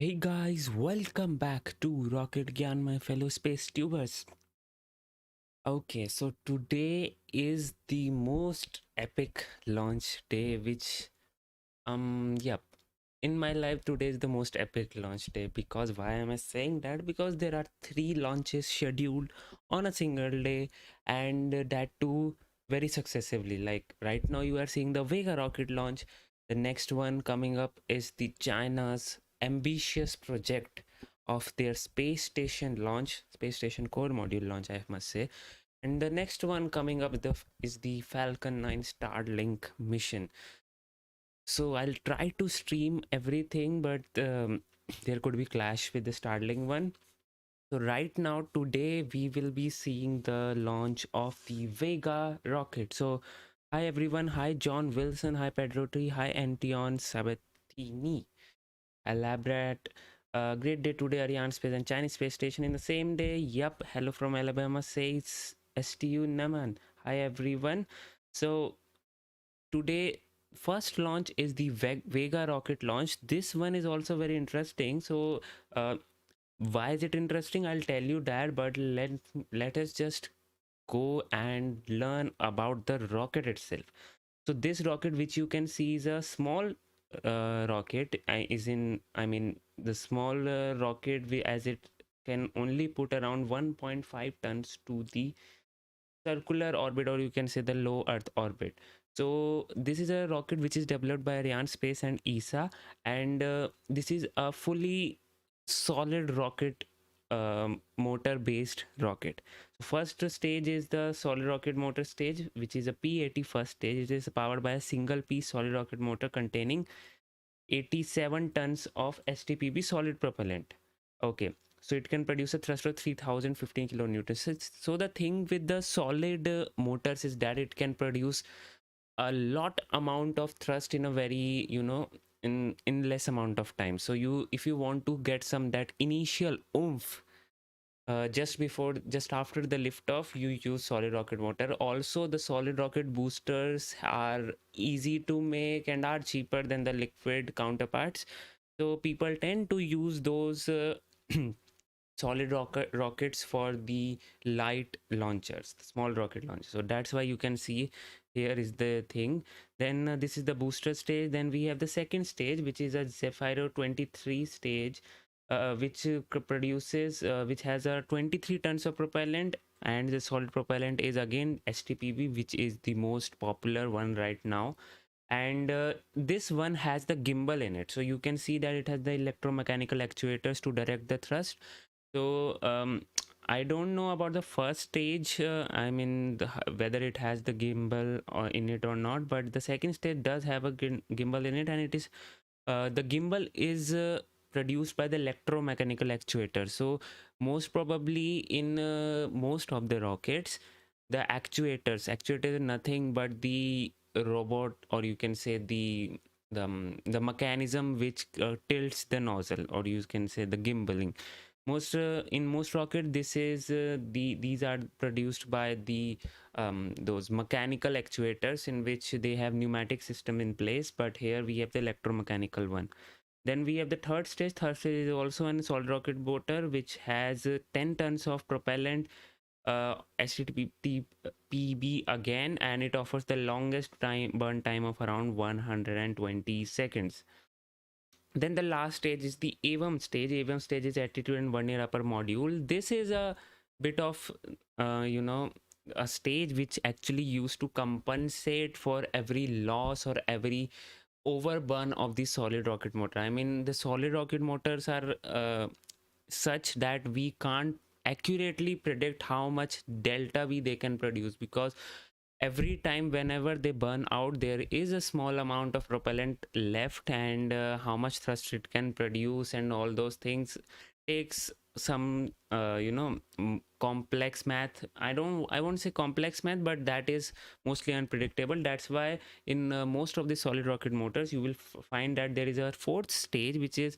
Hey guys, welcome back to Rocket Gyan, my fellow space tubers. Okay, so today is the most epic launch day, which yep. In my life, today is the most epic launch day. Because why am I saying that? Because there are 3 launches scheduled on a single day, and that too very successively. Like right now, you are seeing the Vega rocket launch. The next one coming up is the China's ambitious project of their space station launch, space station core module launch, I must say. And the next one coming up is the Falcon 9 Starlink mission. So I'll try to stream everything, but there could be clash with the Starlink one. So right now, today, we will be seeing the launch of the Vega rocket. So hi everyone, hi John Wilson, hi Pedro Tree, hi Antion Sabatini. Elaborate. Great day today, Arianespace and Chinese space station in the same day. Yup, hello from Alabama, says STU Naman. Hi everyone. So today first launch is the Vega rocket launch. This one is also very interesting. So why is it interesting? I'll tell you that, but let us just go and learn about the rocket itself. So this rocket, which you can see, is a small rocket. I mean the small rocket, as it can only put around 1.5 tons to the circular orbit, or you can say the low earth orbit. So this is a rocket which is developed by Arianespace and ESA, and this is a fully solid rocket, motor based rocket. So first stage is the solid rocket motor stage, which is a P80 first stage. It is powered by a single piece solid rocket motor containing 87 tons of STPB solid propellant. Okay, so it can produce a thrust of 3015 kilonewtons. So the thing with the solid motors is that it can produce a lot amount of thrust in a very, in less amount of time. So if you want to get some that initial oomph just after the liftoff, you use solid rocket motor. Also, the solid rocket boosters are easy to make and are cheaper than the liquid counterparts. So people tend to use those solid rockets for the light launchers, the small rocket launchers. So that's why you can see here is the thing. Then this is the booster stage. Then we have the second stage, which is a Zephyro 23 stage, which has a 23 tons of propellant, and the solid propellant is again STPB, which is the most popular one right now. And this one has the gimbal in it, so you can see that it has the electromechanical actuators to direct the thrust. So I don't know about the first stage, I mean whether it has the gimbal in it or not, but the second stage does have a gimbal in it, and it is the gimbal is produced by the electromechanical actuator. So most probably in most of the rockets, the actuators are nothing but the robot, or you can say the mechanism which tilts the nozzle, or you can say the gimbaling. In most rocket, these are produced by the those mechanical actuators, in which they have pneumatic system in place, but here we have the electromechanical one. Then we have the third stage. Third stage is also an solid rocket motor, which has 10 tons of propellant, STPB again, and it offers the longest burn time of around 120 seconds. Then the last stage is the AVM stage. AVM stage is attitude and vernier upper module. This is a bit of, a stage which actually used to compensate for every loss or every overburn of the solid rocket motor. I mean, the solid rocket motors are such that we can't accurately predict how much delta V they can produce, because every time whenever they burn out, there is a small amount of propellant left, and how much thrust it can produce and all those things takes some complex math. I won't say complex math, but that is mostly unpredictable. That's why in most of the solid rocket motors, you will find that there is a fourth stage, which is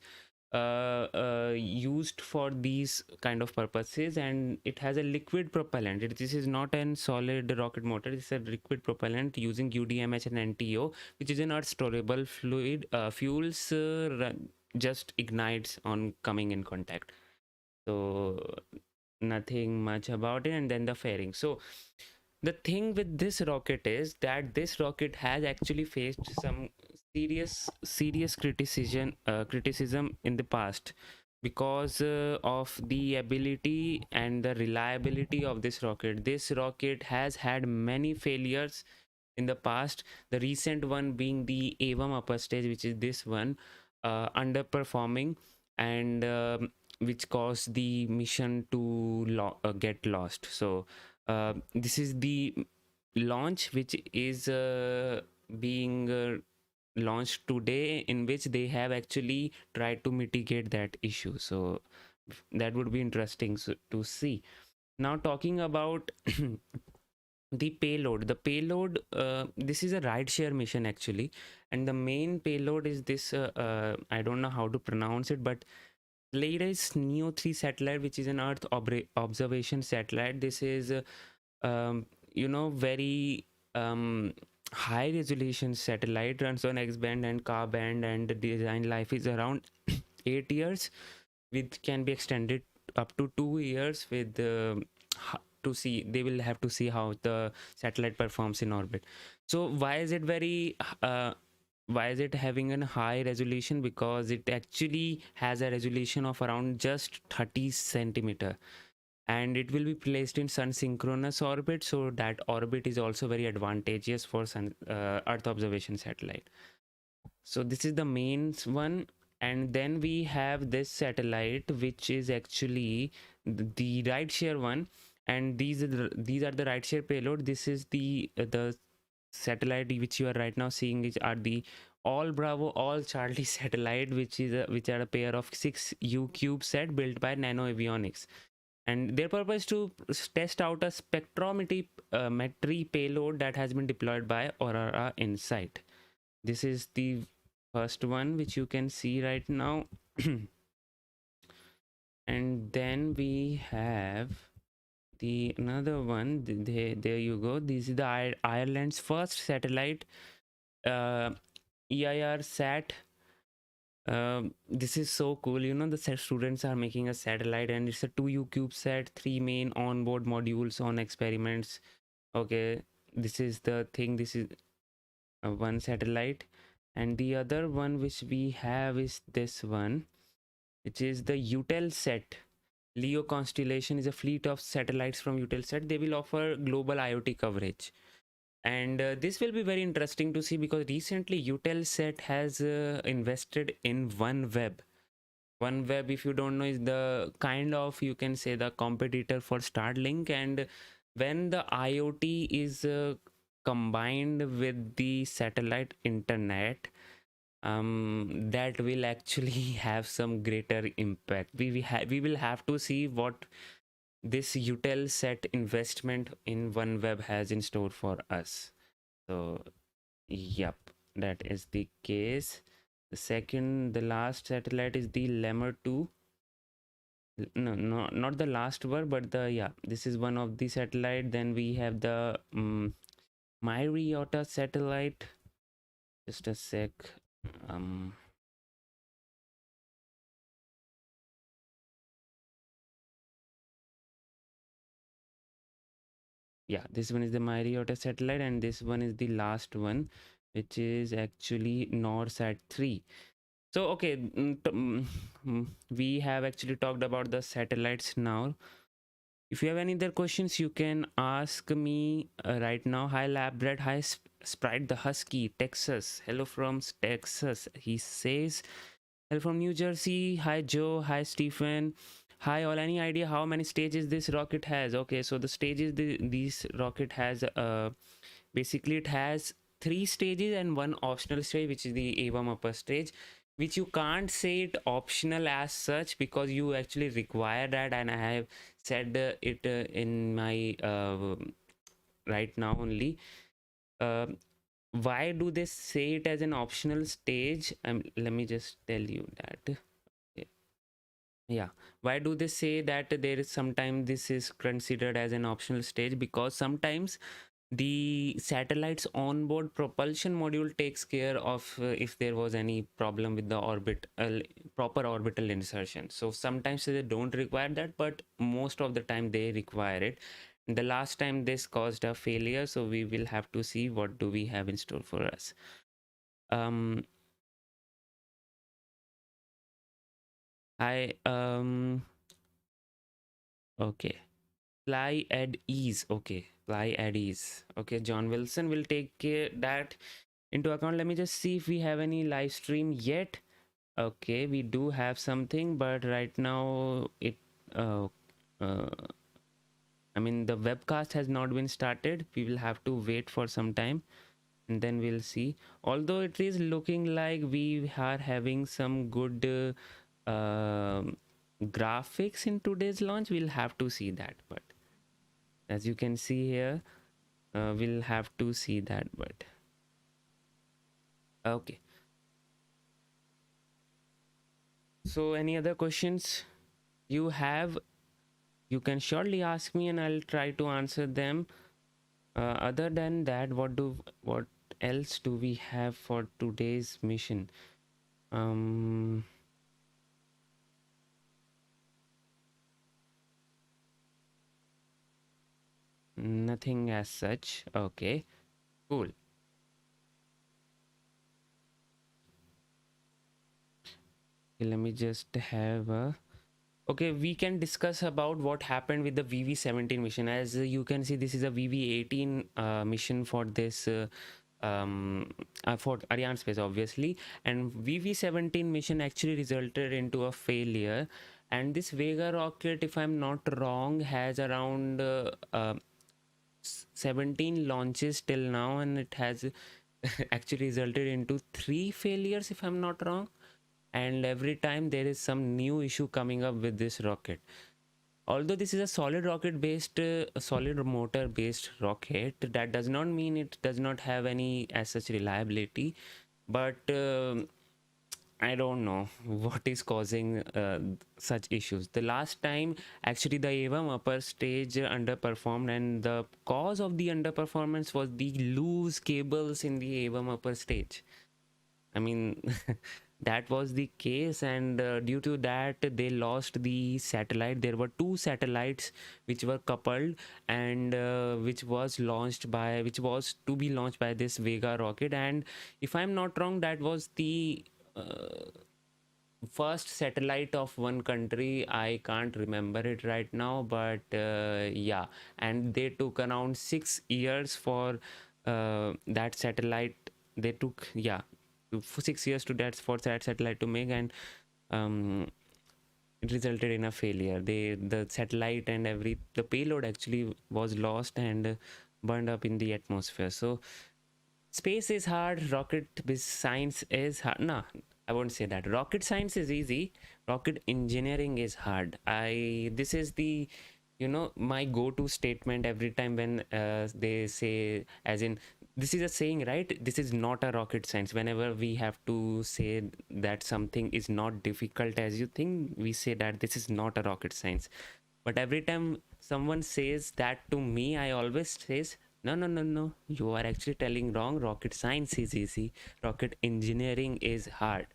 used for these kind of purposes, and it has a liquid propellant. This is not a solid rocket motor. It's a liquid propellant using UDMH and NTO, which is an earth storable fluid fuels just ignites on coming in contact. So nothing much about it. And then the fairing. So the thing with this rocket is that this rocket has actually faced some serious criticism in the past, because of the ability and the reliability of this rocket. This rocket has had many failures in the past, the recent one being the avam upper stage, which is this one, underperforming, and which caused the mission to get lost. So this is the launch which is being launched today, in which they have actually tried to mitigate that issue. So that would be interesting to see. Now talking about the payload, this is a rideshare mission actually, and the main payload is this, I don't know how to pronounce it, but Pleiades Neo 3 satellite, which is an earth observation satellite. This is very high resolution satellite, runs on X band and Ka band, and the design life is around 8 years, which can be extended up to 2 years with to see, they will have to see how the satellite performs in orbit. So why is it why is it having a high resolution? Because it actually has a resolution of around just 30 centimeter, and it will be placed in sun synchronous orbit, so that orbit is also very advantageous for earth observation satellite. So this is the main one. And then we have this satellite, which is actually the rideshare one, and these are the rideshare payload. This is the satellite which you are right now seeing, are the all Bravo all Charlie satellite, which are a pair of 6 cubesat built by NanoAvionics, and their purpose to test out a spectrometry payload that has been deployed by Aurora Insight. This is the first one which you can see right now. And then we have the another one. There you go. This is the Ireland's first satellite, EIR sat. This is so cool. The students are making a satellite, and it's a 2U CubeSat, 3 main onboard modules on experiments. Okay, this is the thing. This is one satellite, and the other one which we have is this one, which is the Eutelsat. Leo constellation is a fleet of satellites from Eutelsat. They will offer global IoT coverage. And this will be very interesting to see, because recently Eutelsat has invested in OneWeb. OneWeb, if you don't know, is the kind of, you can say, the competitor for Starlink. And when the IoT is combined with the satellite internet, that will actually have some greater impact. We will have to see what this Eutelsat investment in OneWeb has in store for us. So yep, that is the case. The last satellite is the Lemur 2. No, not the last one, but this is one of the satellite. Then we have the Myriota satellite. Just a sec. Yeah, this one is the Myriota satellite, and this one is the last one, which is actually NorSat-3. So okay, we have actually talked about the satellites now. If you have any other questions, you can ask me right now. Hi Labred, hi Sprite the Husky, Texas. Hello from Texas. He says, hello from New Jersey. Hi Joe, hi Stephen. Hi all, any idea how many stages this rocket has? Okay, so the stages this rocket has, basically it has 3 stages and 1 optional stage, which is the avam upper stage, which you can't say it optional as such, because you actually require that, and I have said it in my right now only. Why do they say it as an optional stage? Let me just tell you that. Yeah, why do they say that there is sometimes this is considered as an optional stage? Because sometimes The satellite's onboard propulsion module takes care of if there was any problem with the proper orbital insertion. So sometimes they don't require that, but most of the time they require it. The last time this caused a failure, so we will have to see what do we have in store for us. I Okay. Pleiades. Okay. Pleiades. Okay. John Wilson will take that into account. Let me just see if we have any live stream yet. Okay, we do have something, but right now uh, uh, I mean, the webcast has not been started. We will have to wait for some time and then we'll see. Although it is looking like we are having some good graphics in today's launch. We'll have to see that, but as you can see here, we'll have to see that, but okay. So any other questions you have, you can surely ask me and I'll try to answer them. Other than that, what else do we have for today's mission? Nothing as such. Okay, cool. Okay, let me just have a okay, we can discuss about what happened with the VV17 mission. As you can see, this is a VV18 mission for this for Arianespace, obviously, and VV17 mission actually resulted into a failure. And this Vega rocket, if I'm not wrong, has around 17 launches till now, and it has actually resulted into 3 failures, if I'm not wrong. And every time there is some new issue coming up with this rocket. Although this is a solid rocket based solid motor based rocket, that does not mean it does not have any as such reliability, but I don't know what is causing such issues. The last time actually the AVM upper stage underperformed, and the cause of the underperformance was the loose cables in the AVM upper stage. I mean, that was the case, and due to that, they lost the satellite. There were 2 satellites which were coupled, and which was to be launched by this Vega rocket. And if I'm not wrong, that was the uh, first satellite of one country. I can't remember it right now, but yeah, and they took around 6 years for that satellite. They took, yeah, 6 years to that for that satellite to make, and it resulted in a failure. The satellite and the payload actually was lost and burned up in the atmosphere. So space is hard, rocket science is hard. No, I won't say that. Rocket science is easy, rocket engineering is hard. This is the, my go-to statement every time when they say, as in, this is a saying, right? This is not a rocket science. Whenever we have to say that something is not difficult as you think, we say that this is not a rocket science. But every time someone says that to me, I always says, no, no, no, no, you are actually telling wrong. Rocket science is easy, rocket engineering is hard.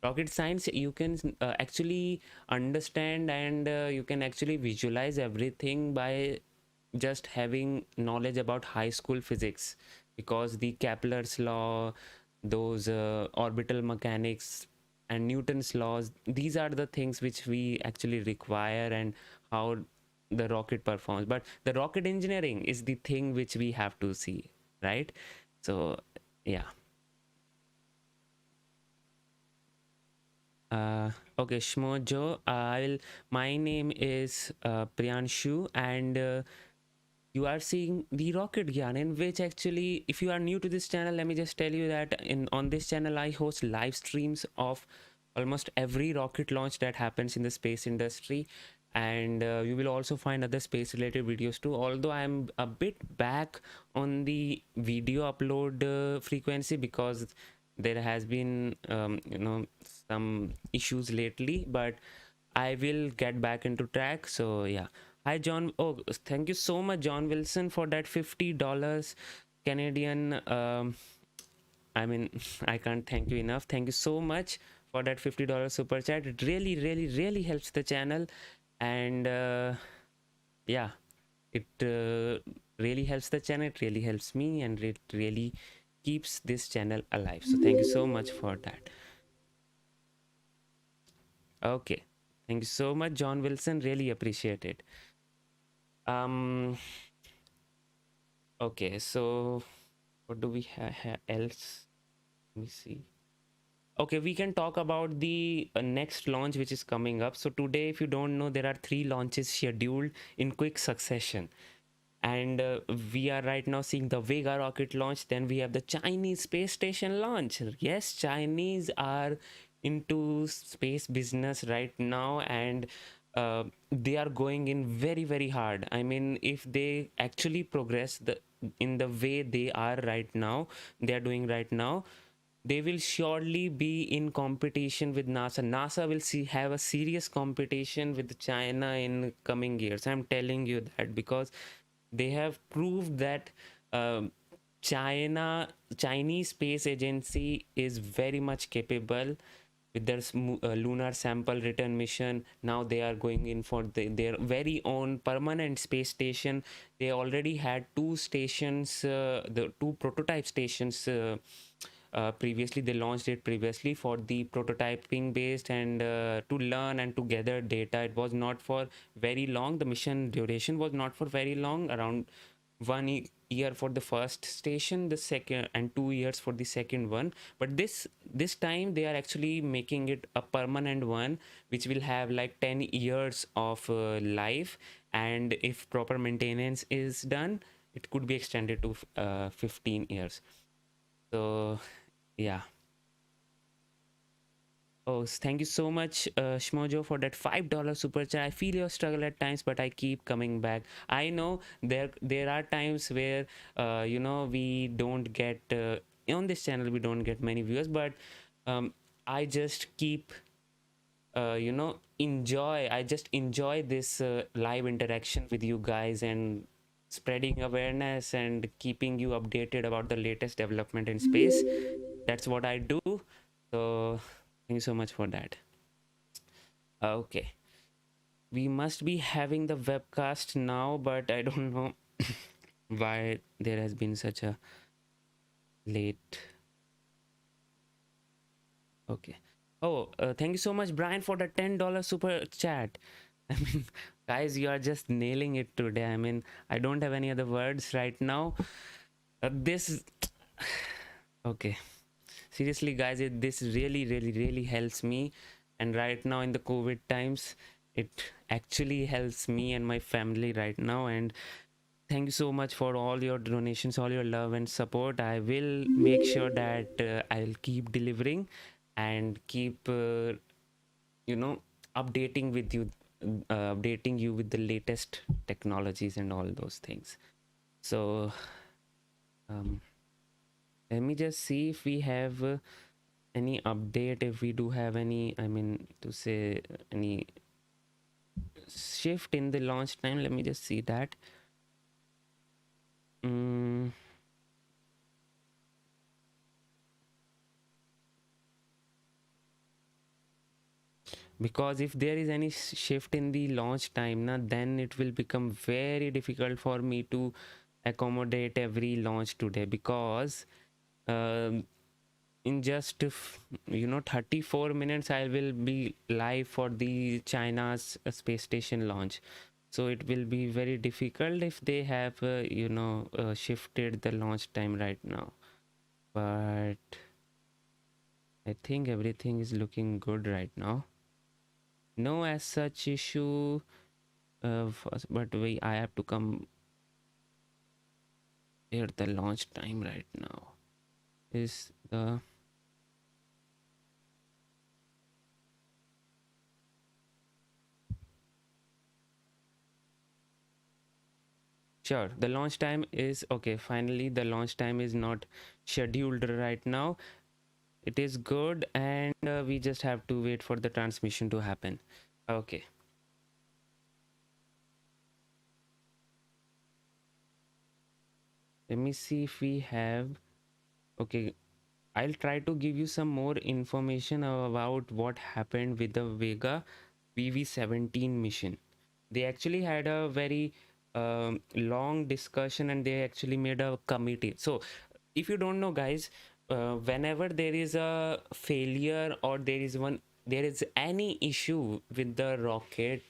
Rocket science, you can actually understand, and you can actually visualize everything by just having knowledge about high school physics, because the Kepler's law, those orbital mechanics and Newton's laws, these are the things which we actually require, and how the rocket performs. But the rocket engineering is the thing which we have to see, right? So yeah. Okay, Shmojo. My name is Priyanshu, and you are seeing the Rocket Gyan, in which actually, if you are new to this channel, let me just tell you that on this channel I host live streams of almost every rocket launch that happens in the space industry, and you will also find other space related videos too. Although I'm a bit back on the video upload frequency, because there has been some issues lately, but I will get back into track. So yeah, Hi, John. Oh, thank you so much, John Wilson, for that $50 Canadian. I mean, I can't thank you enough. Thank you so much for that $50 super chat. It really, really, really helps the channel. And yeah, it really helps the channel. It really helps me, and it really keeps this channel alive. So thank you so much for that. Okay. Thank you so much, John Wilson. Really appreciate it. Um. Okay. So what do we have else? Let me see. Okay, we can talk about the next launch which is coming up. So today, if you don't know, there are 3 launches scheduled in quick succession. And we are right now seeing the Vega rocket launch. Then we have the Chinese space station launch. Yes, Chinese are into space business right now, and they are going in very, very hard. I mean, if they actually progress in the way they are right now, they are doing right now, they will surely be in competition with NASA. NASA will have a serious competition with China in coming years. I'm telling you that, because they have proved that um, Chinese space agency is very much capable with their lunar sample return mission. Now they are going in for their very own permanent space station. They already had 2 stations, the 2 prototype stations. Previously they launched it previously for the prototyping based, and to learn and to gather data. It was not for very long. The mission duration was not for very long, around 1 year for the first station, the second, and 2 years for the second one. But this time they are actually making it a permanent one, which will have like 10 years of life, and if proper maintenance is done, it could be extended to 15 years. So yeah. Oh, thank you so much, Shmojo, for that $5 super chat. I feel your struggle at times, but I keep coming back. I know there are times where we don't get on this channel, we don't get many viewers, but I just keep enjoy. I just enjoy this live interaction with you guys, and spreading awareness and keeping you updated about the latest development in space. That's what I do. So thank you so much for that. Okay, we must be having the webcast now, but I don't know why there has been such a late. Okay. Oh, thank you so much, Brian, for the $10 super chat. I mean, guys, you are just nailing it today. I mean, I don't have any other words right now. This okay. Seriously, guys, this really, really, really helps me. And right now in the COVID times, it actually helps me and my family right now. And thank you so much for all your donations, all your love and support. I will make sure that I'll keep delivering and keep, updating with you, updating you with the latest technologies and all those things. So, um, let me just see if we have any update, if we do have any, I mean, to say any shift in the launch time. Let me just see that. Because if there is any shift in the launch time now, then it will become very difficult for me to accommodate every launch today, because in just 34 minutes I will be live for the China's space station launch. So it will be very difficult if they have shifted the launch time right now. But I think everything is looking good right now. No as such issue, but I have to come here. The launch time right now is the sure, the launch time is okay. Finally the launch time is not scheduled right now. It is good, and we just have to wait for the transmission to happen. Okay. Let me see if we have. Okay, I'll try to give you some more information about what happened with the Vega VV17 mission. They actually had a very long discussion, and they actually made a committee. So if you don't know, guys, whenever there is a failure, or there is any issue with the rocket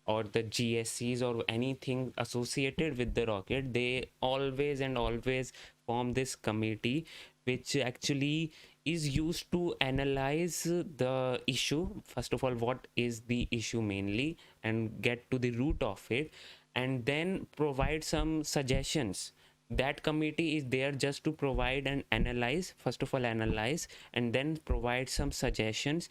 or the GSCs or anything associated with the rocket, they always and always form this committee, which actually is used to analyze the issue. First of all, what is the issue mainly, and get to the root of it, and then provide some suggestions. That committee is there just to provide and analyze, first of all analyze, and then provide some suggestions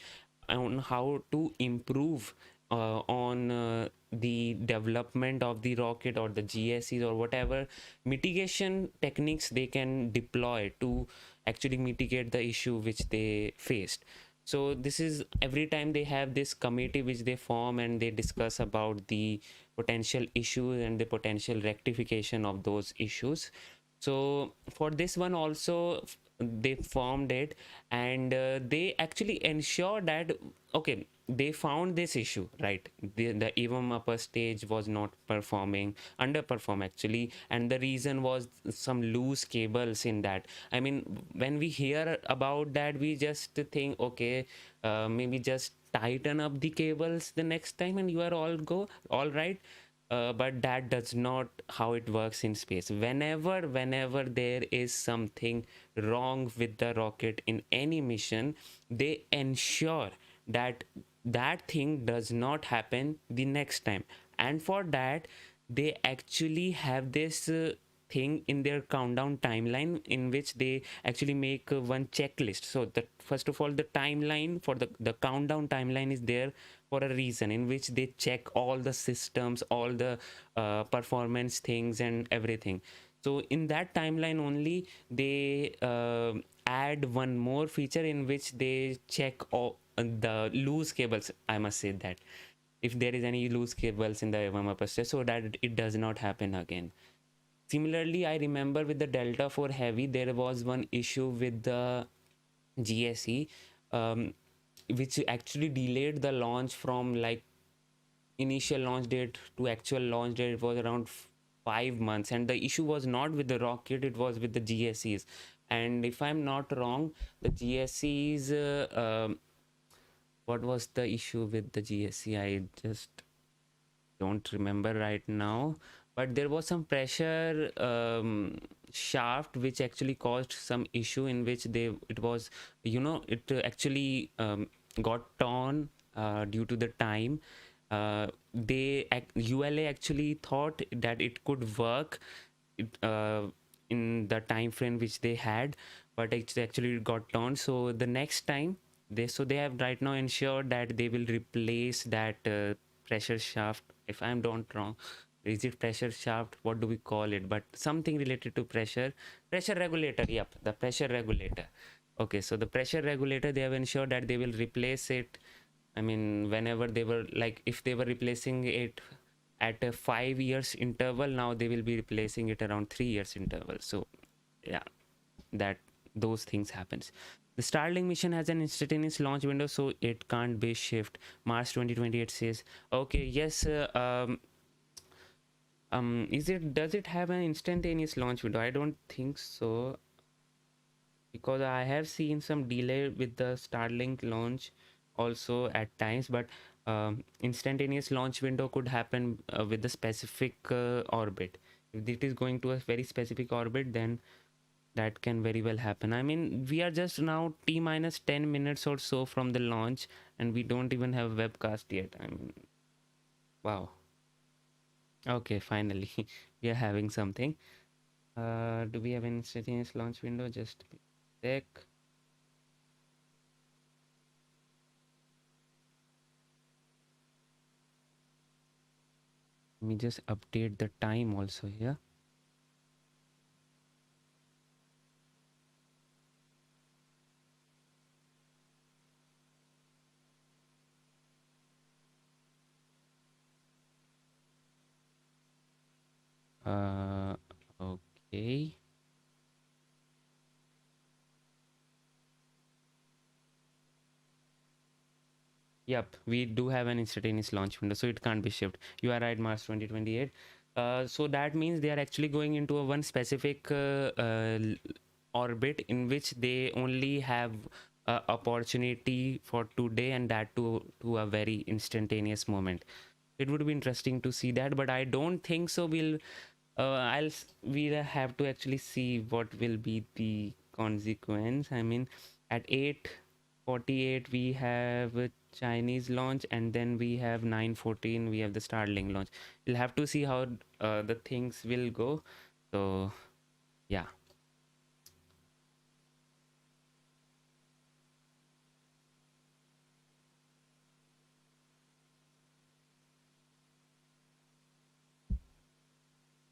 on how to improve on the development of the rocket or the GSEs, or whatever mitigation techniques they can deploy to actually mitigate the issue which they faced. So this is every time they have this committee which they form, and they discuss about the potential issues and the potential rectification of those issues. So for this one also, they formed it, and they actually ensure that, okay, they found this issue, right? The even upper stage was not performing, underperform actually, and the reason was some loose cables in that. I mean, when we hear about that, we just think, okay, maybe just tighten up the cables the next time and you are all right. But that does not how it works in space. Whenever there is something wrong with the rocket in any mission, they ensure that that thing does not happen the next time. And for that, they actually have this thing in their countdown timeline, in which they actually make one checklist. So the first of all, the timeline for the countdown timeline is there for a reason, in which they check all the systems, all the performance things and everything. So in that timeline only, they add one more feature in which they check all the loose cables, I must say that, if there is any loose cables in the upper stage, so that it does not happen again. Similarly, I remember with the Delta 4 Heavy, there was one issue with the GSE, which actually delayed the launch from like initial launch date to actual launch date. It was around 5 months, and the issue was not with the rocket, it was with the GSEs. And if I'm not wrong, the GSEs, what was the issue with the GSE? I just don't remember right now, but there was some pressure shaft which actually caused some issue, in which it was, it actually got torn due to the time. ULA actually thought that it could work in the time frame which they had, but it actually got torn. So the next time, they have right now ensured that they will replace that pressure shaft. If I'm not wrong, is it pressure shaft, what do we call it, but something related to pressure regulator. Yep, the pressure regulator. Okay, so the pressure regulator, they have ensured that they will replace it. I mean, whenever they were like, if they were replacing it at a 5 years interval, now they will be replacing it around 3 years interval. So yeah, that those things happens. The Starlink mission has an instantaneous launch window, so it can't be shift. March 2028 says. Okay, yes. Does it have an instantaneous launch window? I don't think so, because I have seen some delay with the Starlink launch also at times, but instantaneous launch window could happen with the specific orbit. If it is going to a very specific orbit, then that can very well happen. I mean, we are just now T minus 10 minutes or so from the launch, and we don't even have webcast yet. I mean, wow. Okay, finally, we are having something. Do we have an instantaneous launch window? Just check. Let me just update the time also here. Uh, okay. Yep, we do have an instantaneous launch window, so it can't be shipped. You are right, March 2028. So that means they are actually going into a one specific orbit in which they only have opportunity for today, and that to a very instantaneous moment. It would be interesting to see that, but I don't think so. We'll have to actually see what will be the consequence. I mean, at 8:48 we have a Chinese launch, and then we have 9:14 we have the Starlink launch. We'll have to see how the things will go. So yeah.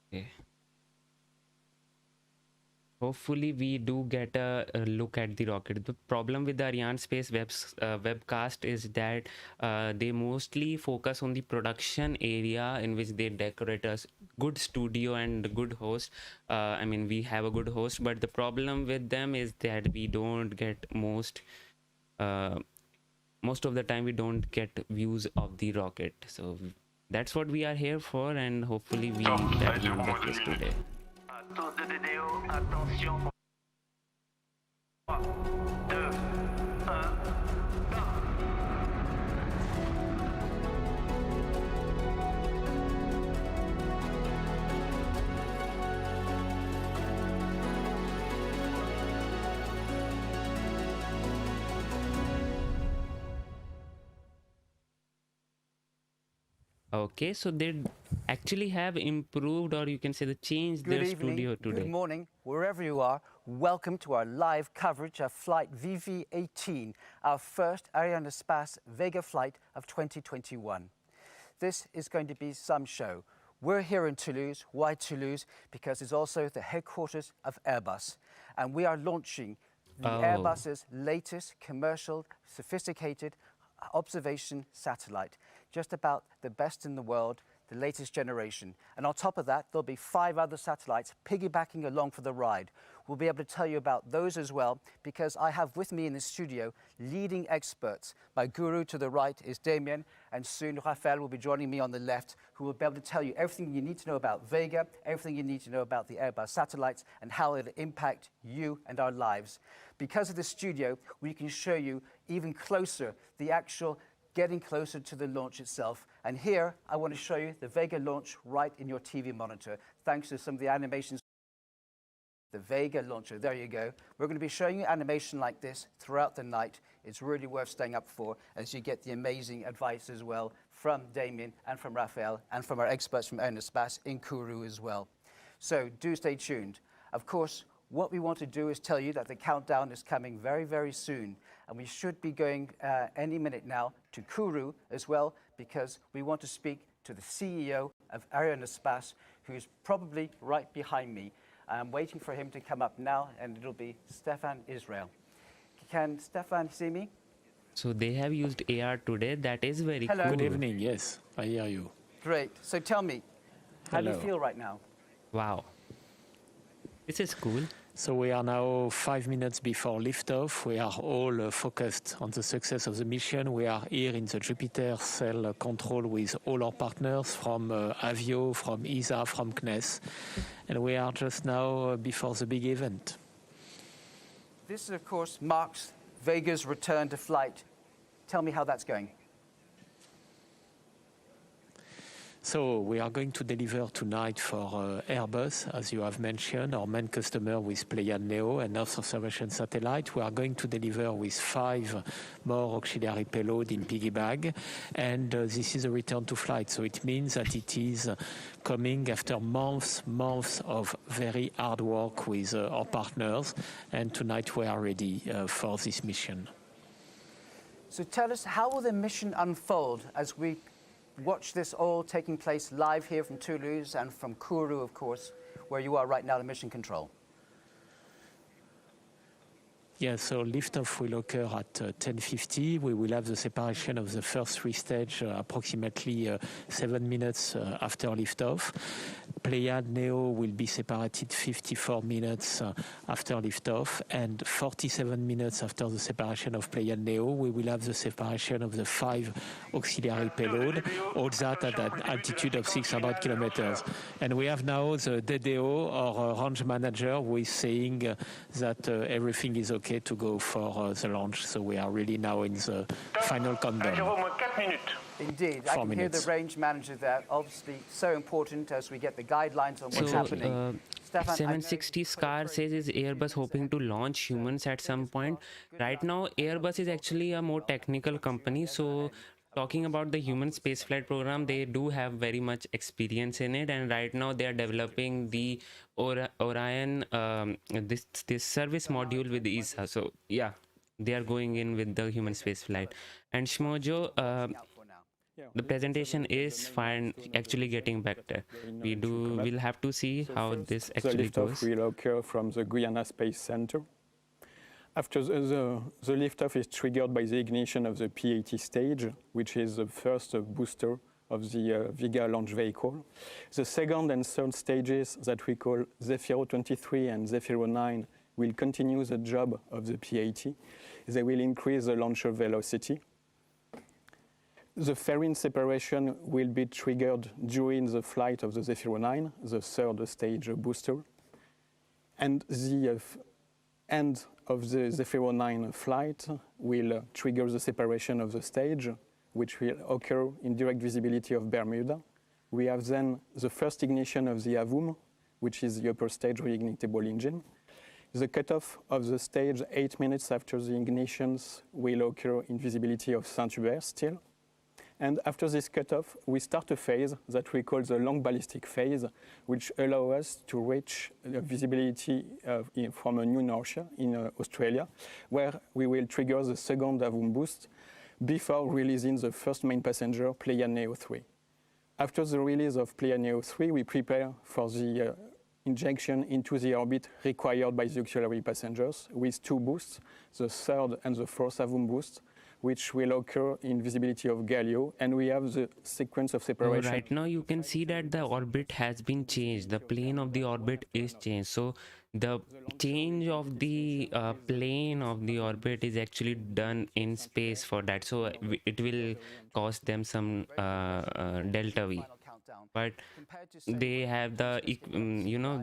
Okay. Hopefully we do get a look at the rocket. The problem with the Arianespace webcast is that they mostly focus on the production area in which they decorate a good studio and good host. I mean, we have a good host, but the problem with them is that we don't get most of the time we don't get views of the rocket. So that's what we are here for, and hopefully that will be the case today. Source de DDO, attention. 3, 2, 1, Okay, so they actually have improved, or you can say they changed Good their evening, studio today. good morning, wherever you are. Welcome to our live coverage of flight VV18, our first Arianespace Vega flight of 2021. This is going to be some show. We're here in Toulouse. Why Toulouse? Because it's also the headquarters of Airbus. And we are launching the Airbus's latest commercial, sophisticated observation satellite. Just about the best in the world, the latest generation. And on top of that, there'll be 5 other satellites piggybacking along for the ride. We'll be able to tell you about those as well, because I have with me in the studio leading experts. My guru to the right is Damien, and soon Raphael will be joining me on the left, who will be able to tell you everything you need to know about Vega, everything you need to know about the Airbus satellites, and how it'll impact you and our lives. Because of the studio, we can show you even closer the actual getting closer to the launch itself. And here, I want to show you the Vega launch right in your TV monitor, thanks to some of the animations. The Vega launcher, there you go. We're going to be showing you animation like this throughout the night. It's really worth staying up for, as you get the amazing advice as well from Damien and from Raphael and from our experts from Arianespace in Kourou as well. So do stay tuned. Of course, what we want to do is tell you that the countdown is coming very, very soon. And we should be going any minute now to Kourou as well, because we want to speak to the CEO of Arianespace, who's probably right behind me. I'm waiting for him to come up now, and it'll be Stefan Israel. Can Stefan see me? So they have used AR today. That is very Hello. cool. Good evening, yes, I hear you. Great. So tell me, how do you Hello. feel right now? Wow. This is cool. So we are now 5 minutes before liftoff. We are all focused on the success of the mission. We are here in the Jupiter cell control with all our partners from Avio, from ESA, from CNES. And we are just now before the big event. This, of course, marks Vega's return to flight. Tell me how that's going. So we are going to deliver tonight for Airbus, as you have mentioned, our main customer with Pleiades Neo and Earth observation satellite. We are going to deliver with 5 more auxiliary payloads in piggyback, and this is a return to flight. So it means that it is coming after months of very hard work with our partners, and tonight we are ready for this mission. So tell us, how will the mission unfold as we watch this all taking place live here from Toulouse and from Kourou, of course, where you are right now, the mission control? Yeah, so liftoff will occur at 10:50. We will have the separation of the first 3 stages approximately 7 minutes after liftoff. Pléiades Neo will be separated 54 minutes after liftoff, and 47 minutes after the separation of Pléiades Neo, we will have the separation of the 5 auxiliary payload, all that at an altitude of 600 kilometers. And we have now the DDO, or range manager, who is saying that everything is okay to go for the launch. So we are really now in the final countdown. Indeed, I can hear the range manager there. Obviously, so important as we get the guidelines on what's happening. Stefan, 760 Scar says, is Airbus hoping to launch humans at some point? Right now, Airbus is actually a more technical company. So talking about the human spaceflight program, they do have very much experience in it. And right now they are developing the Orion, this service module with ESA. So yeah, they are going in with the human spaceflight. And Shmojo, the presentation is fine, actually getting better. We'll have to see how this actually goes. The liftoff will occur from the Guiana Space Center. After the liftoff is triggered by the ignition of the P80 stage, which is the first booster of the Vega launch vehicle. The second and third stages that we call Zefiro 23 and Zefiro 9 will continue the job of the P80. They will increase the launcher velocity. The fairing separation will be triggered during the flight of the Zefiro 9, the third stage booster. And the end of the Zefiro 9 flight will trigger the separation of the stage, which will occur in direct visibility of Bermuda. We have then the first ignition of the AVUM, which is the upper stage reignitable engine. The cutoff of the stage 8 minutes after the ignitions will occur in visibility of Saint-Hubert still. And after this cutoff, we start a phase that we call the long ballistic phase, which allows us to reach visibility from a new NorSat in Australia, where we will trigger the second AVUM boost before releasing the first main passenger, Pléiades Neo 3. After the release of Pléiades Neo 3, we prepare for the injection into the orbit required by the auxiliary passengers with 2 boosts, the third and the fourth AVUM boost, which will occur in visibility of Galileo, and we have the sequence of separation. Right now you can see that the orbit has been changed. The plane of the orbit is changed. So the change of the plane of the orbit is actually done in space for that. So it will cost them some delta V. But they have the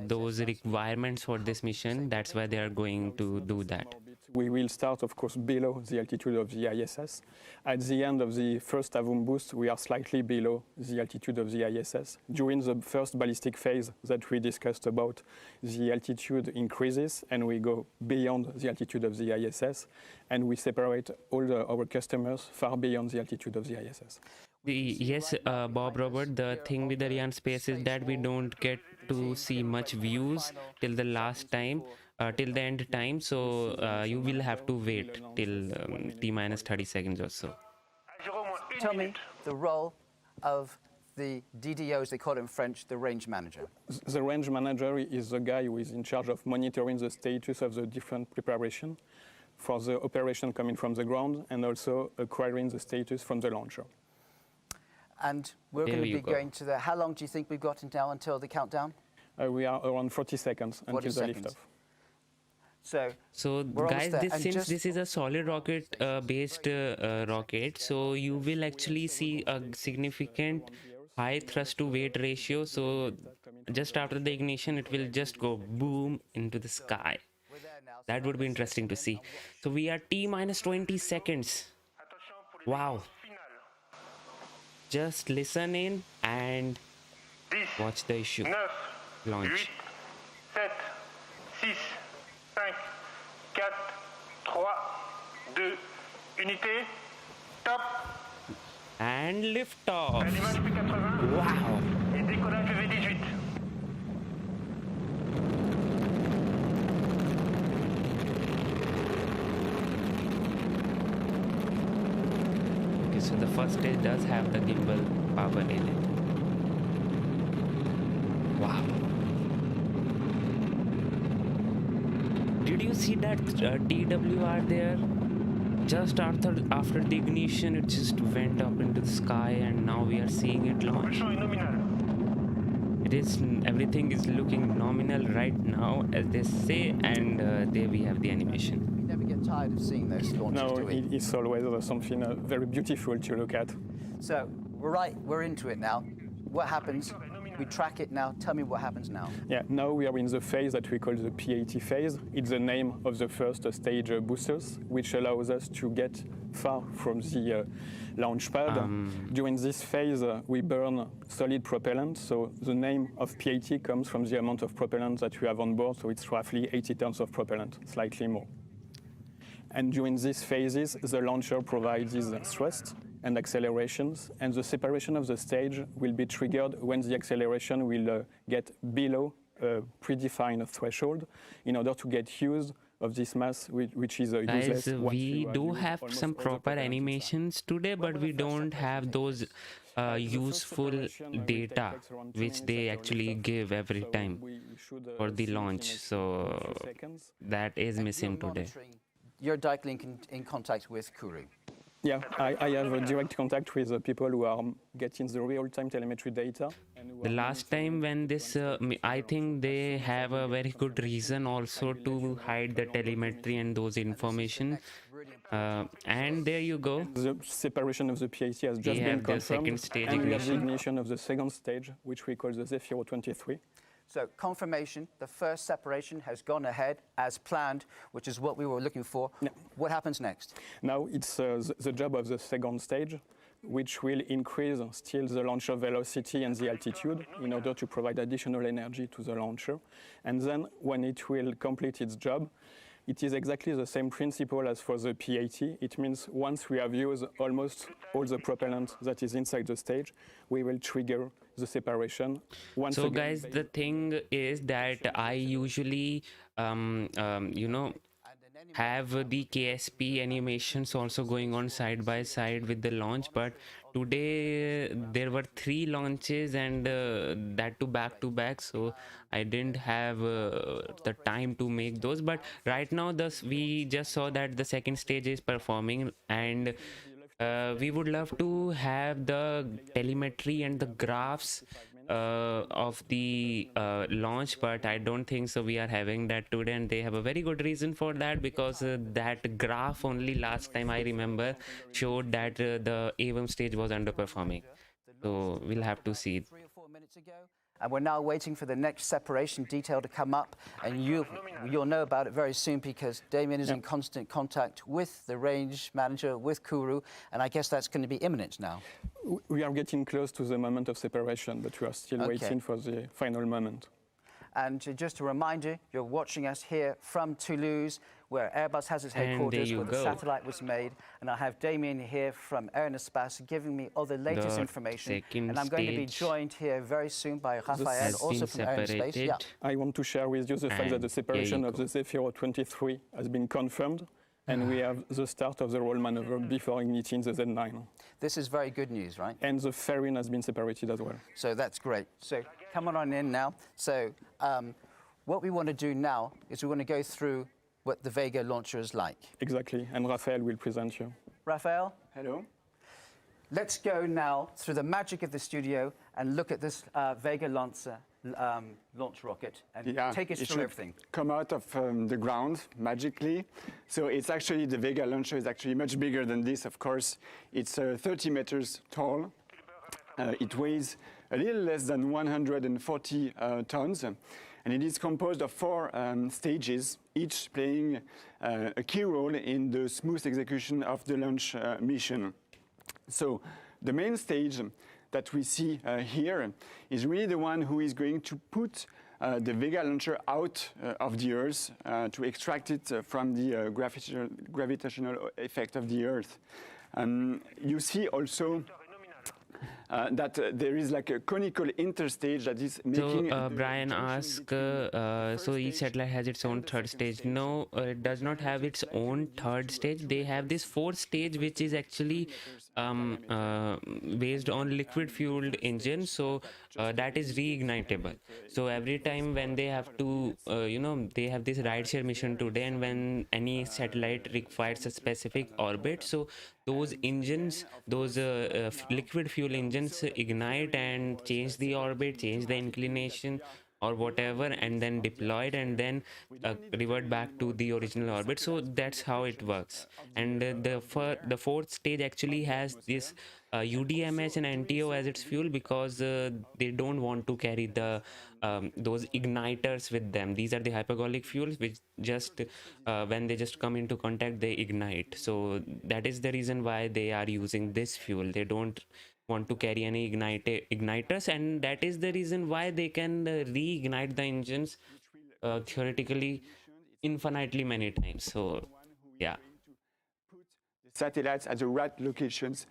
those requirements for this mission. That's why they are going to do that. We will start, of course, below the altitude of the ISS. At the end of the first AVUM boost, we are slightly below the altitude of the ISS. During the first ballistic phase that we discussed about, the altitude increases and we go beyond the altitude of the ISS, and we separate all our customers far beyond the altitude of the ISS. Yes, Bob Robert, the thing with Arianespace is that we don't get to see much views till the last time, till the end time, so you will have to wait till T-minus 30 seconds or so. Tell me the role of the DDO, as they call it in French, the range manager. The range manager is the guy who is in charge of monitoring the status of the different preparation for the operation coming from the ground and also acquiring the status from the launcher. And we're going to be going to the... How long do you think we've got now until the countdown? We are around 40 seconds until the liftoff. So guys, this is a solid rocket based rocket, so you will actually see a significant high thrust to weight ratio. So just after the ignition, it will just go boom into the sky. That would be interesting to see. So we are T-minus 20 seconds. Wow. Just listen in and watch the issue. Launch. 7, 6, 5, 4, 3, 2, unité, top. And lift off. Allumage P80. Wow. Et décollage VV18. Okay, so the first stage does have the gimbal power in it. Wow. Did you see that TWR there? Just after the ignition, it just went up into the sky, and now we are seeing it launch. everything is looking nominal right now, as they say, and there we have the animation. We never get tired of seeing those launches, No, do we? it's always something very beautiful to look at. So we're into it now. What happens? We track it now. Tell me what happens now. Yeah, now we are in the phase that we call the P80 phase. It's the name of the first stage boosters, which allows us to get far from the launch pad. During this phase, we burn solid propellant. So the name of P80 comes from the amount of propellant that we have on board. So it's roughly 80 tons of propellant, slightly more. And during these phases, the launcher provides thrust and accelerations, and the separation of the stage will be triggered when the acceleration will get below a predefined threshold in order to get use of this mass, which is useless. Guys, we do have some proper animations today, but we don't have those useful data which they actually give every time for the launch. So that is missing today. You're directly in contact with Kourou. Yeah, I have a direct contact with the people who are getting the real-time telemetry data. The last time when this, I think they have a very good reason also to hide the telemetry and those information. And there you go. The separation of the P80 has just been confirmed. Second stage and we have the ignition. ignition of the second stage, which we call the VV18. So confirmation, the first separation has gone ahead as planned, which is what we were looking for. Yeah. What happens next? Now it's the job of the second stage, which will increase still the launcher velocity and the altitude in order to provide additional energy to the launcher. And then when it will complete its job, it is exactly the same principle as for the P80. It means once we have used almost all the propellant that is inside the stage, we will trigger the separation. Once So again, guys, the thing is that I usually, you know, have the KSP animations also going on side by side with the launch, but today there were 3 launches and that to back, so I didn't have the time to make those. But right now we just saw that the second stage is performing, and we would love to have the telemetry and the graphs of the launch, but I don't think so we are having that today, and they have a very good reason for that, because that graph only last time I remember showed that the AVM stage was underperforming. So we'll have to see. 3 or 4 minutes ago. And we're now waiting for the next separation detail to come up, and you'll know about it very soon, because Damien is in constant contact with the range manager, with Kourou, and I guess that's going to be imminent now. we are getting close to the moment of separation, but we are still waiting for the final moment. And just a reminder, you're watching us here from Toulouse, where Airbus has its headquarters, where the satellite was made. And I have Damien here from Arianespace giving me all the latest information. And I'm going to be joined here very soon by Raphael, also from Arianespace. Yeah. I want to share with you the fact that the separation of the VV23 has been confirmed, and we have the start of the roll maneuver before igniting the Z9. This is very good news, right? And the fairing has been separated as well. So that's great. So come on in now. So what we want to do now is we want to go through what the Vega launcher is like. Exactly, and Raphael will present you. Raphael? Hello. Let's go now through the magic of the studio and look at this Vega launcher launch rocket and take us through everything. Come out of the ground magically. So it's actually, the Vega launcher is actually much bigger than this, of course. It's 30 meters tall. It weighs a little less than 140 tons. And it is composed of 4 stages, each playing a key role in the smooth execution of the launch mission. So the main stage that we see here is really the one who is going to put the Vega launcher out of the Earth to extract it from the gravitational effect of the Earth. You see also that there is like a conical interstage that is making... So Brian asked, so each satellite has its own third stage. No, it does not have its own third stage. They have this fourth stage, which is actually based on liquid fueled engine, so that is reignitable. So every time when they have to, you know, they have this rideshare mission today, and when any satellite requires a specific orbit, so those engines, those liquid fuel engines ignite and change the orbit, change the inclination or whatever, and then deployed and then revert back to the original orbit. So that's how it works. And the fourth stage actually has this UDMH and NTO as its fuel, because they don't want to carry the those igniters with them. These are the hypergolic fuels which just when they just come into contact, they ignite. So that is the reason why they are using this fuel. They don't want to carry any igniters, and that is the reason why they can reignite the engines theoretically infinitely many times. So yeah. Satellites at the right locations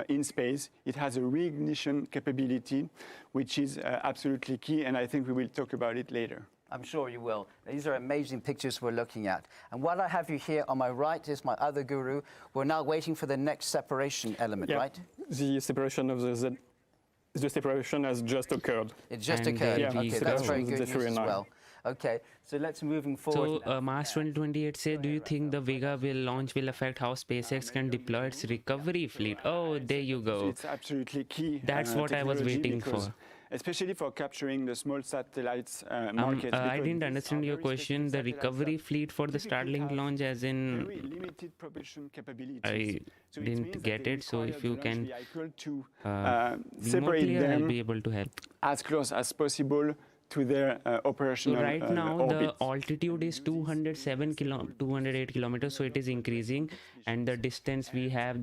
in space. It has a reignition capability, which is absolutely key, and I think we will talk about it later. I'm sure you will. These are amazing pictures we're looking at. And while I have you here on my right is my other guru. We're now waiting for the next separation element, right? The separation of the separation has just occurred. It just And occurred. then we Okay, that's very crossed good the news as 309. well. Okay, so let's moving forward. So March 2028 says, do you think the Vega launch will affect how SpaceX can deploy its recovery fleet? Oh, there you go. It's absolutely key. That's what I was technology, waiting because for. Especially for capturing the small satellites market. I because didn't these understand are your very question. specific The satellites recovery that fleet for the typically Starlink have launch, as in, very limited propulsion capabilities. I So it didn't means that get they it. So require if the you launch can vehicle to be more separate clear, I'll them be able to help. as close as possible to their So operational right now orbit. the altitude is 208 kilometers, so it is increasing, and the distance we have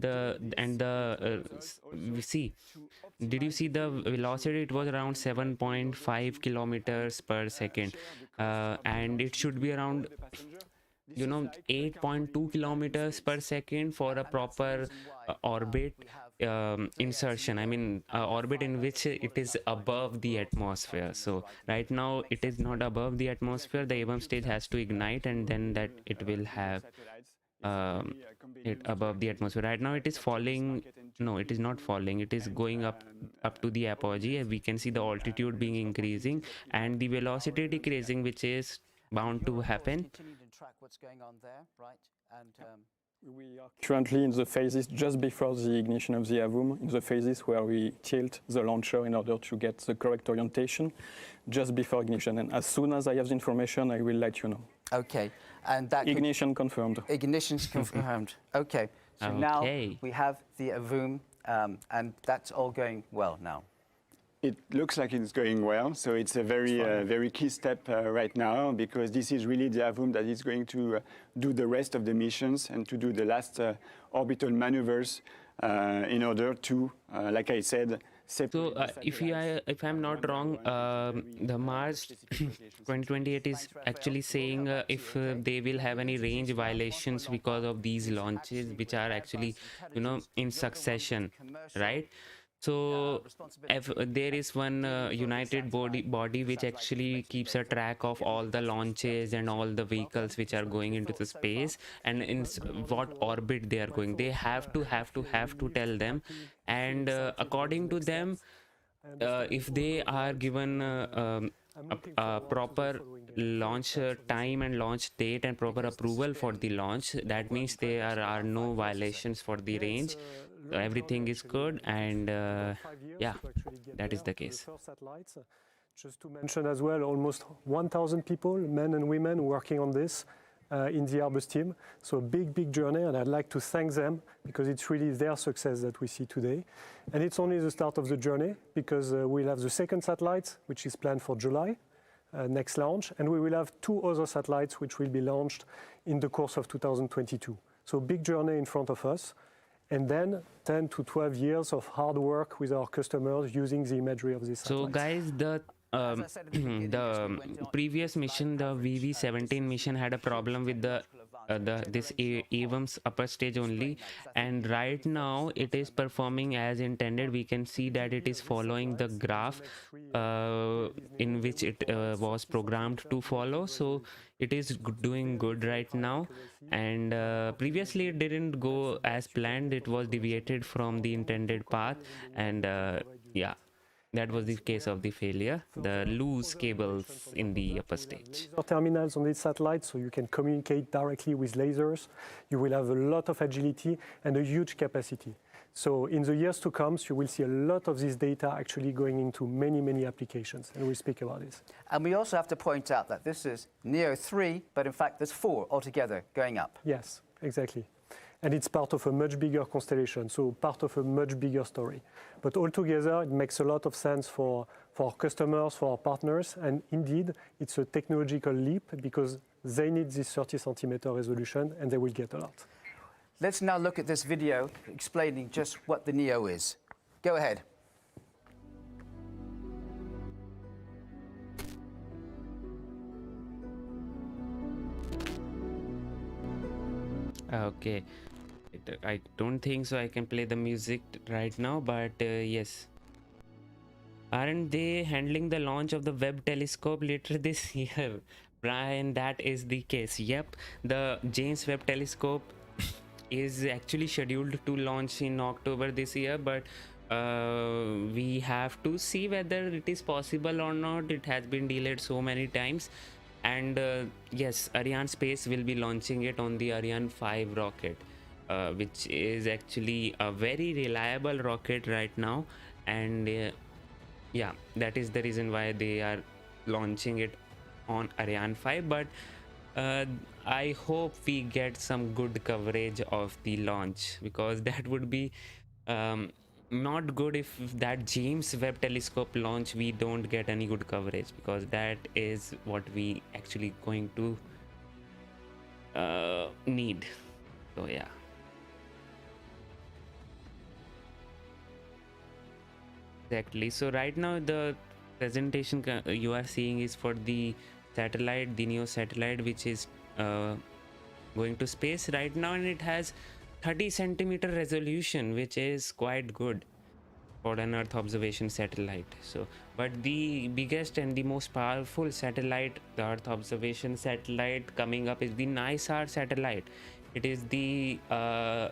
we see. Did you see the velocity? It was around 7.5 kilometers per second, and it should be around 8.2 kilometers per second for a proper orbit insertion. I mean orbit in which it is above the atmosphere. So right now it is not above the atmosphere. The Abram stage has to ignite, and then that it will have it above the atmosphere. Right now it is falling. No, it is not falling. It is going up to the apogee. We can see the altitude being increasing and the velocity decreasing, which is bound to happen. Continue to track what's going on there, right? And We are currently in the phases just before the ignition of the AVUM, in the phases where we tilt the launcher in order to get the correct orientation just before ignition. And as soon as I have the information, I will let you know. okay, and that could- Ignition confirmed. ignition's confirmed. Okay, so now Okay. we have the AVUM, and that's all going well now. It looks like it's going well, so it's a very key step right now, because this is really the AVUM that is going to do the rest of the missions and to do the last orbital maneuvers in order to, like I said, So if I'm not wrong, the March 2028 is actually saying if they will have any range violations because of these launches, which are actually in succession, right? So if there is one united body which actually keeps a track of all the launches and all the vehicles which are going into the space and in what orbit they are going. They have to tell them, and according to them, if they are given a proper launch time and launch date and proper approval for the launch, that means there are no violations for the range. Everything is good, and yeah, that is the case. Just to mention as well, almost 1,000 people, men and women, working on this in the Airbus team. So a big journey, and I'd like to thank them because it's really their success that we see today. And it's only the start of the journey, because we'll have the second satellite, which is planned for July, next launch, and we will have 2 other satellites which will be launched in the course of 2022. So big journey in front of us. And then 10 to 12 years of hard work with our customers using the imagery of this So satellite. guys, the previous mission, the VV17 mission, had a problem with this AVUM's upper stage only, and right now it is performing as intended. We can see that it is following the graph in which it was programmed to follow. So it is doing good right now, and previously it didn't go as planned. It was deviated from the intended path, and yeah. That was the case of the failure, the loose cables in the upper stage. Laser terminals on this satellite, so you can communicate directly with lasers. You will have a lot of agility and a huge capacity. So in the years to come, you will see a lot of this data actually going into many, many applications, and we'll speak about this. And we also have to point out that this is Neo 3, but in fact there's 4 altogether going up. Yes, exactly. And it's part of a much bigger constellation, so part of a much bigger story. But altogether, it makes a lot of sense for our customers, for our partners, and indeed, it's a technological leap because they need this 30 centimeter resolution, and they will get a lot. Let's now look at this video explaining just what the Neo is. Go ahead. Okay. I don't think so I can play the music right now, but yes. Aren't they handling the launch of the Webb telescope later this year? Brian, that is the case. Yep, the James Webb telescope is actually scheduled to launch in October this year, but we have to see whether it is possible or not. It has been delayed so many times. And yes, Arianespace will be launching it on the Ariane 5 rocket. Which is actually a very reliable rocket right now, and yeah, that is the reason why they are launching it on Ariane 5. But I hope we get some good coverage of the launch, because that would be not good if that James Webb telescope launch we don't get any good coverage, because that is what we actually going to need. So yeah. Exactly. So right now the presentation you are seeing is for the satellite, the Neo satellite, which is going to space right now, and it has 30 centimeter resolution, which is quite good for an Earth observation satellite. So, but the biggest and the most powerful satellite, the Earth observation satellite coming up, is the NISAR satellite. It is the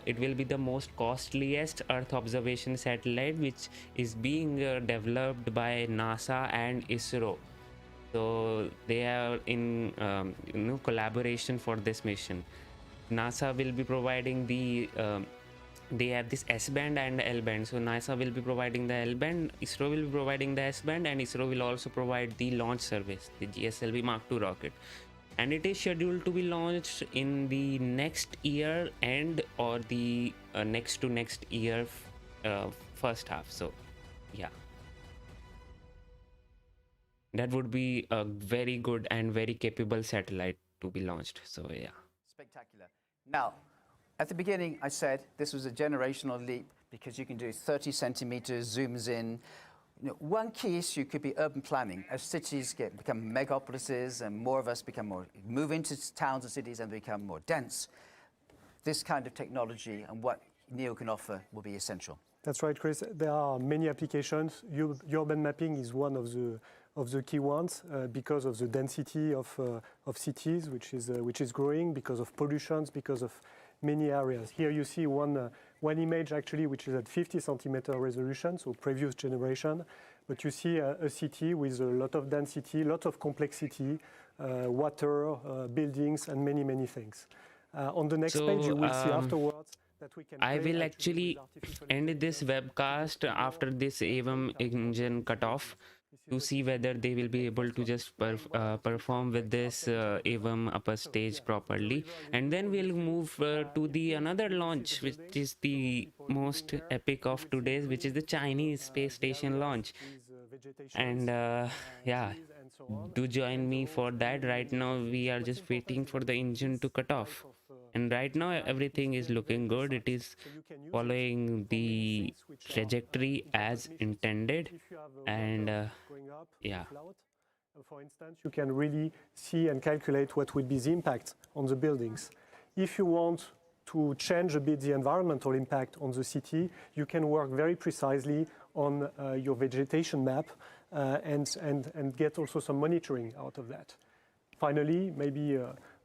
it will be the most costliest Earth observation satellite, which is being developed by NASA and ISRO. So they are in collaboration for this mission. NASA will be providing the they have this S-band and L-band. So NASA will be providing the L-band, ISRO will be providing the S-band, and ISRO will also provide the launch service, the GSLV Mark II rocket. And it is scheduled to be launched in the next year end, or the next to next year first half. So yeah, that would be a very good and very capable satellite to be launched. So yeah, Spectacular. Now, at the beginning I said this was a generational leap because you can do 30 centimeters, zooms in. You know, one key issue could be urban planning. As cities become megapolises and more of us move into towns and cities and become more dense, this kind of technology and what NEO can offer will be essential. That's right, Chris. There are many applications. Urban mapping is one of the key ones because of the density of cities, which is growing, because of pollutions, because of many areas. Here you see one image actually, which is at 50 centimeter resolution, so previous generation. But you see a city with a lot of density, lot of complexity, water, buildings, and many, many things. On the next page, you will see afterwards that we can. I will actually end this webcast after this AVM engine cutoff to see whether they will be able to just perform with this AVM upper stage properly, and then we'll move to the another launch, which is the most epic of today's, which is the Chinese space station launch. And yeah, do join me for that. Right now we are just waiting for the engine to cut off, and right now everything is looking good. It is following the trajectory as intended, and yeah. For instance, you can really see and calculate what will be the impact on the buildings. If you want to change a bit the environmental impact on the city, you can work very precisely on your vegetation map and get also some monitoring out of that. Finally, maybe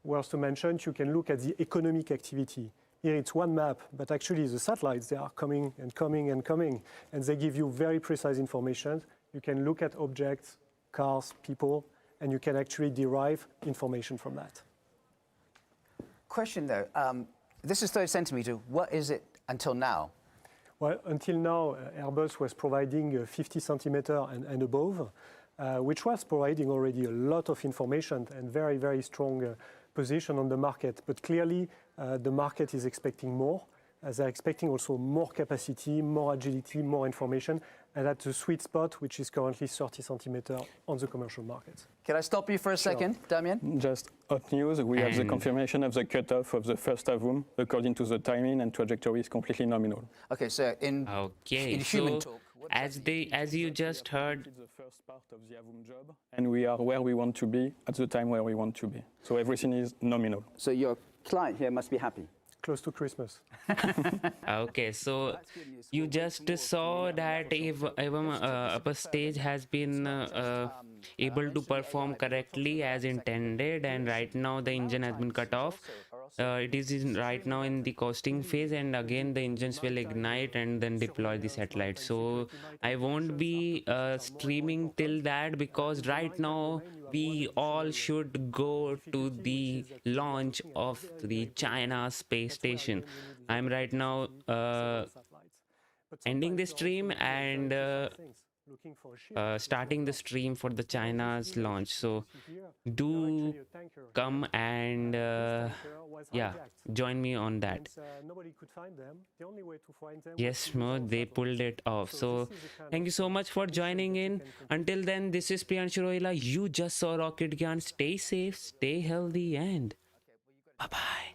worth to mention, you can look at the economic activity. Here it's one map, but actually the satellites, they are coming and coming and coming, and they give you very precise information. You can look at objects, cars, people, and you can actually derive information from that. Question though, this is 30 centimeter. What is it until now? Well, until now, Airbus was providing 50 centimeter and above, which was providing already a lot of information and very, very strong position on the market. But clearly, the market is expecting more, as they're expecting also more capacity, more agility, more information, and that's the sweet spot, which is currently 30 centimeter on the commercial market. Can I stop you for a second, Damien? Just hot news, we have the confirmation of the cutoff of the first AVUM according to the timing and trajectory is completely nominal. Okay, so in human talk, as you just heard, It's the first part of the AVUM job, and we are where we want to be at the time where we want to be. So everything is nominal. so your client here must be happy. Close to Christmas. okay, so you just saw that if upper stage has been able to perform correctly as intended, and right now the engine has been cut off. It is right now in the costing phase, and again the engines will ignite and then deploy the satellite. So I won't be streaming till that, because right now we all should go to the launch of the China space station. I'm right now ending the stream and starting the stream for the China's launch. So do come and yeah, join me on that. Yes, Mo, they pulled it off. So thank you so much for joining in. Until then, this is Priyanshu Rohila. You just saw Rocket Gyan. Stay safe, stay healthy, and bye-bye.